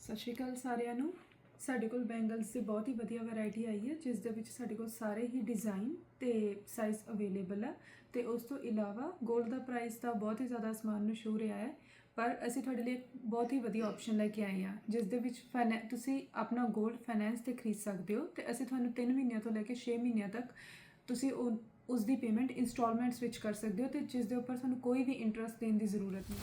ਸਤਿ ਸ਼੍ਰੀ ਅਕਾਲ ਸਾਰਿਆਂ ਨੂੰ। ਸਾਡੇ ਕੋਲ ਬੈਂਗਲਸ ਦੀ ਬਹੁਤ ਹੀ ਵਧੀਆ ਵੈਰਾਈਟੀ ਆਈ ਹੈ, ਜਿਸ ਦੇ ਵਿੱਚ ਸਾਡੇ ਕੋਲ ਸਾਰੇ ਹੀ ਡਿਜ਼ਾਈਨ ਤੇ ਸਾਈਜ਼ ਅਵੇਲੇਬਲ ਹੈ। ਤੇ ਉਸ ਤੋਂ ਇਲਾਵਾ 골ਡ ਦਾ ਪ੍ਰਾਈਸ ਤਾਂ ਬਹੁਤ ਹੀ ਜ਼ਿਆਦਾ ਅਸਮਾਨ ਨੂੰ ਛੂਹ ਰਿਹਾ ਹੈ, ਪਰ ਅਸੀਂ ਤੁਹਾਡੇ ਲਈ ਇੱਕ ਬਹੁਤ ਹੀ ਵਧੀਆ ਆਪਸ਼ਨ ਲੈ ਕੇ ਆਏ ਹਾਂ, ਜਿਸ ਦੇ ਵਿੱਚ ਤੁਸੀਂ ਆਪਣਾ 골ਡ ਫਾਈਨੈਂਸ ਤੇ ਖਰੀਦ ਸਕਦੇ ਹੋ। ਤੇ ਅਸੀਂ ਤੁਹਾਨੂੰ 3 ਮਹੀਨਿਆਂ ਤੋਂ ਲੈ ਕੇ 6 ਮਹੀਨਿਆਂ ਤੱਕ ਤੁਸੀਂ ਉਸ ਦੀ ਪੇਮੈਂਟ ਇੰਸਟਾਲਮੈਂਟਸ ਵਿੱਚ ਕਰ ਸਕਦੇ ਹੋ, ਤੇ ਜਿਸ ਦੇ ਉੱਪਰ ਤੁਹਾਨੂੰ ਕੋਈ ਵੀ ਇੰਟਰਸਟ ਦੇਣ ਦੀ ਜ਼ਰੂਰਤ ਨਹੀਂ।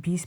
20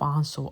500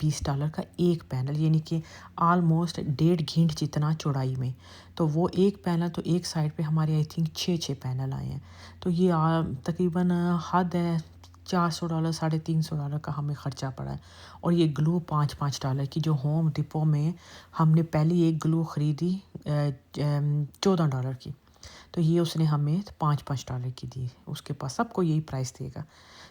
$20 کا ایک پینل، یعنی کہ آلموسٹ 1.5 گھنٹ جتنا چوڑائی میں. تو وہ ایک پینل تو ایک سائڈ پہ ہمارے آئی تھنک 6 پینل آئے ہیں. تو یہ تقریباً حد ہے $400 $350 کا ہمیں خرچہ پڑا ہے. اور یہ گلو $5 کی جو ہوم ڈپو میں ہم نے پہلی ایک گلو خریدی $14 کی، تو یہ اس نے ہمیں $5 کی دی. اس کے پاس سب کو یہی پرائس دے گا.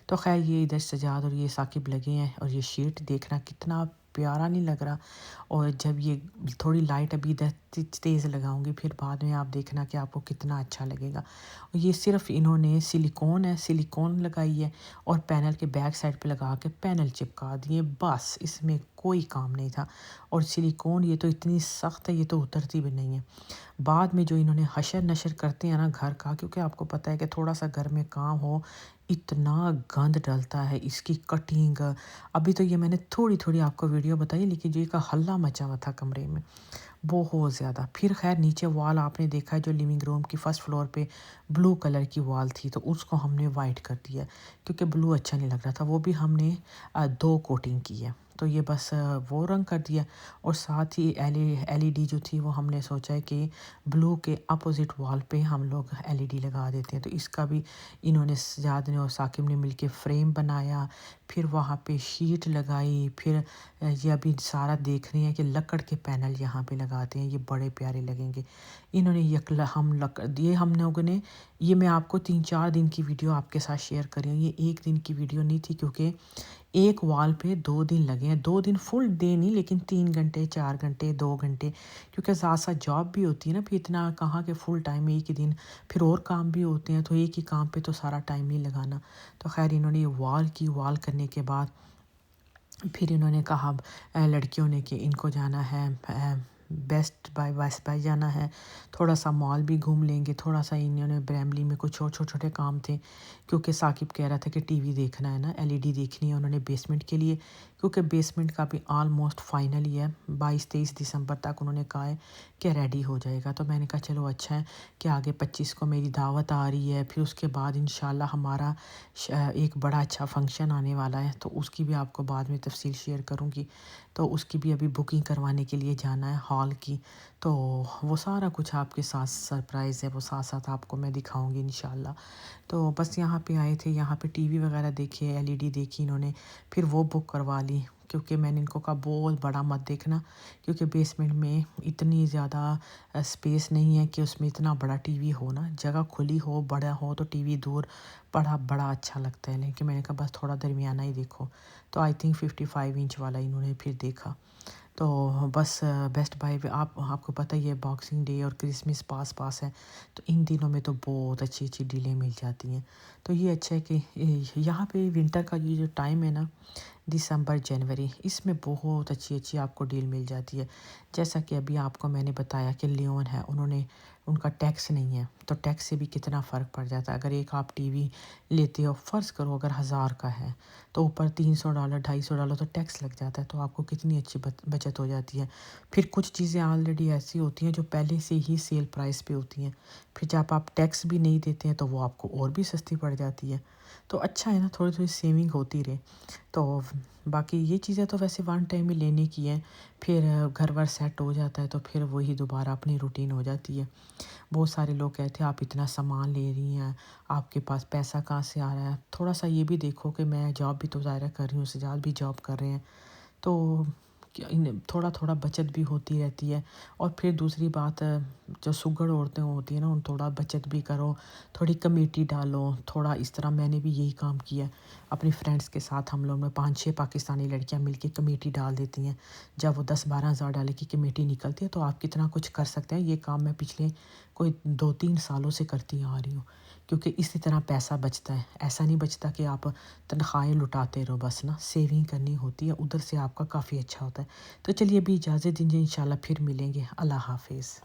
تو خیر یہ ادھر سجاد اور یہ ثاقب لگے ہیں، اور یہ شیٹ دیکھنا کتنا پیارا نہیں لگ رہا. اور جب یہ تھوڑی لائٹ ابھی ادھر تیز لگاؤں گی پھر بعد میں آپ دیکھنا کہ آپ کو کتنا اچھا لگے گا. اور یہ صرف انہوں نے سلیکون لگائی ہے اور پینل کے بیک سائڈ پہ لگا کے پینل چپکا دیے، بس اس میں کوئی کام نہیں تھا. اور سلیکون یہ تو اتنی سخت ہے، یہ تو اترتی بھی نہیں ہے. بعد میں جو انہوں نے حشر نشر کرتے ہیں نا گھر کا، کیونکہ آپ کو پتہ ہے کہ تھوڑا سا گھر میں کام ہو اتنا گند ڈلتا ہے، اس کی کٹنگ. ابھی تو یہ میں نے تھوڑی آپ کو ویڈیو بتائی، لیکن جو کا ہلہ مچا ہوا تھا کمرے میں بہت زیادہ. پھر خیر نیچے وال آپ نے دیکھا ہے جو لیونگ روم کی فرسٹ فلور پہ بلو کلر کی وال تھی، تو اس کو ہم نے وائٹ کر دیا کیونکہ بلو اچھا نہیں لگ رہا تھا. وہ بھی ہم نے 2 کوٹنگ کی ہے، تو یہ بس وہ رنگ کر دیا. اور ساتھ ہی ایل ای ڈی جو تھی وہ ہم نے سوچا ہے کہ بلو کے اپوزٹ وال پہ ہم لوگ ایل ای ڈی لگا دیتے ہیں. تو اس کا بھی انہوں نے سجاد نے اور ثاقب نے مل کے فریم بنایا، پھر وہاں پہ شیٹ لگائی. پھر یہ ابھی سارا دیکھ رہے ہیں کہ لکڑ کے پینل یہاں پہ لگاتے ہیں، یہ بڑے پیارے لگیں گے. انہوں نے ہم لوگوں نے یہ میں آپ کو 3-4 دن کی ویڈیو آپ کے ساتھ شیئر کر رہی ہوں. یہ ایک دن کی ویڈیو نہیں تھی، کیونکہ ایک وال پہ 2 دن لگے ہیں. 2 دن فل ڈے نہیں، لیکن 3 گھنٹے 4 گھنٹے 2 گھنٹے، کیونکہ ساتھ ساتھ جاب بھی ہوتی ہے نا. پھر اتنا کہاں کہ فل ٹائم ایک ہی دن، پھر اور کام بھی ہوتے ہیں، تو ایک ہی کام پہ تو سارا ٹائم نہیں لگانا. تو خیر انہوں نے یہ وال کرنے کے بعد پھر انہوں نے کہا لڑکیوں نے کہ ان کو جانا ہے بیسٹ بائی جانا ہے، تھوڑا سا مال بھی گھوم لیں گے. تھوڑا سا انہوں نے بریملی میں کچھ اور چھوٹے کام تھے، کیونکہ ثاقب کہہ رہا تھا کہ ٹی وی دیکھنا ہے نا، ایل ای ڈی دیکھنی ہے انہوں نے بیسمنٹ کے لیے، کیونکہ بیسمنٹ کا بھی آلموسٹ فائنل ہی ہے. 22-23 دسمبر تک انہوں نے کہا ہے کہ ریڈی ہو جائے گا. تو میں نے کہا چلو اچھا ہے کہ آگے 25 کو میری دعوت آ رہی ہے، پھر اس کے بعد انشاءاللہ ہمارا ایک بڑا اچھا فنکشن آنے والا ہے، تو اس کی بھی آپ کو بعد میں تفصیل شیئر کروں گی. تو اس کی بھی ابھی بکنگ کروانے کے لیے جانا ہے ہال کی. تو وہ سارا کچھ آپ کے ساتھ سرپرائز ہے، وہ ساتھ آپ کو میں دکھاؤں گی انشاءاللہ. تو بس یہاں پہ آئے تھے، یہاں پہ ٹی وی وغیرہ دیکھے، ایل ای ڈی دیکھی انہوں نے، پھر وہ بک کروا لی. کیونکہ میں نے ان کو کہا بہت بڑا مت دیکھنا، کیونکہ بیسمنٹ میں اتنی زیادہ اسپیس نہیں ہے کہ اس میں اتنا بڑا ٹی وی ہو نا. جگہ کھلی ہو بڑا ہو تو ٹی وی دور بڑا اچھا لگتا ہے، لیکن میں نے کہا بس تھوڑا درمیانہ ہی دیکھو. تو آئی تھنک 55 انچ والا انہوں نے پھر دیکھا. تو بس بیسٹ بائی آپ کو پتہ ہی ہے باکسنگ ڈے اور کرسمس پاس ہے، تو ان دنوں میں تو بہت اچھی ڈیلیں مل جاتی ہیں. تو یہ اچھا ہے کہ یہاں پہ ونٹر کا یہ جو ٹائم ہے نا، دسمبر جنوری، اس میں بہت اچھی آپ کو ڈیل مل جاتی ہے. جیسا کہ ابھی آپ کو میں نے بتایا کہ لیون ہے، ان کا ٹیکس نہیں ہے، تو ٹیکس سے بھی کتنا فرق پڑ جاتا ہے. اگر ایک آپ ٹی وی لیتے ہو، فرض کرو اگر 1000 کا ہے تو اوپر $300 $250 تو ٹیکس لگ جاتا ہے، تو آپ کو کتنی اچھی بچت ہو جاتی ہے. پھر کچھ چیزیں آلریڈی ایسی ہوتی ہیں جو پہلے سے ہی سیل پرائس پہ ہوتی ہیں، پھر جب آپ ٹیکس بھی نہیں دیتے ہیں تو وہ آپ کو اور بھی سستی پڑ جاتی ہے. تو اچھا ہے نا، تھوڑی سیونگ ہوتی رہے. تو باقی یہ چیزیں تو ویسے ون ٹائم ہی لینے کی ہیں، پھر گھر ور سیٹ ہو جاتا ہے تو پھر وہی دوبارہ اپنی روٹین ہو جاتی ہے. بہت سارے لوگ کہتے ہیں آپ اتنا سامان لے رہی ہیں، آپ کے پاس پیسہ کہاں سے آ رہا ہے. تھوڑا سا یہ بھی دیکھو کہ میں جاب بھی تو ظاہرہ کر رہی ہوں، سجاد بھی جاب کر رہے ہیں، تو تھوڑا بچت بھی ہوتی رہتی ہے. اور پھر دوسری بات، جو سگڑ عورتیں ہوتی ہیں نا، ان تھوڑا بچت بھی کرو، تھوڑی کمیٹی ڈالو، تھوڑا اس طرح. میں نے بھی یہی کام کیا اپنی فرینڈس کے ساتھ. ہم لوگ میں 5-6 پاکستانی لڑکیاں مل کے کمیٹی ڈال دیتی ہیں. جب وہ 10-12 ہزار ڈالے کی کمیٹی نکلتی ہے تو آپ کتنا کچھ کر سکتے ہیں. یہ کام میں پچھلے کوئی 2-3 سالوں سے کرتی آ رہی ہوں، کیونکہ اسی طرح پیسہ بچتا ہے. ایسا نہیں بچتا کہ آپ تنخواہیں لٹاتے رہو، بس نا سیونگ کرنی ہوتی ہے، ادھر سے آپ کا کافی اچھا ہوتا ہے. تو چلیے ابھی اجازت دیجیے، انشاءاللہ پھر ملیں گے. اللہ حافظ.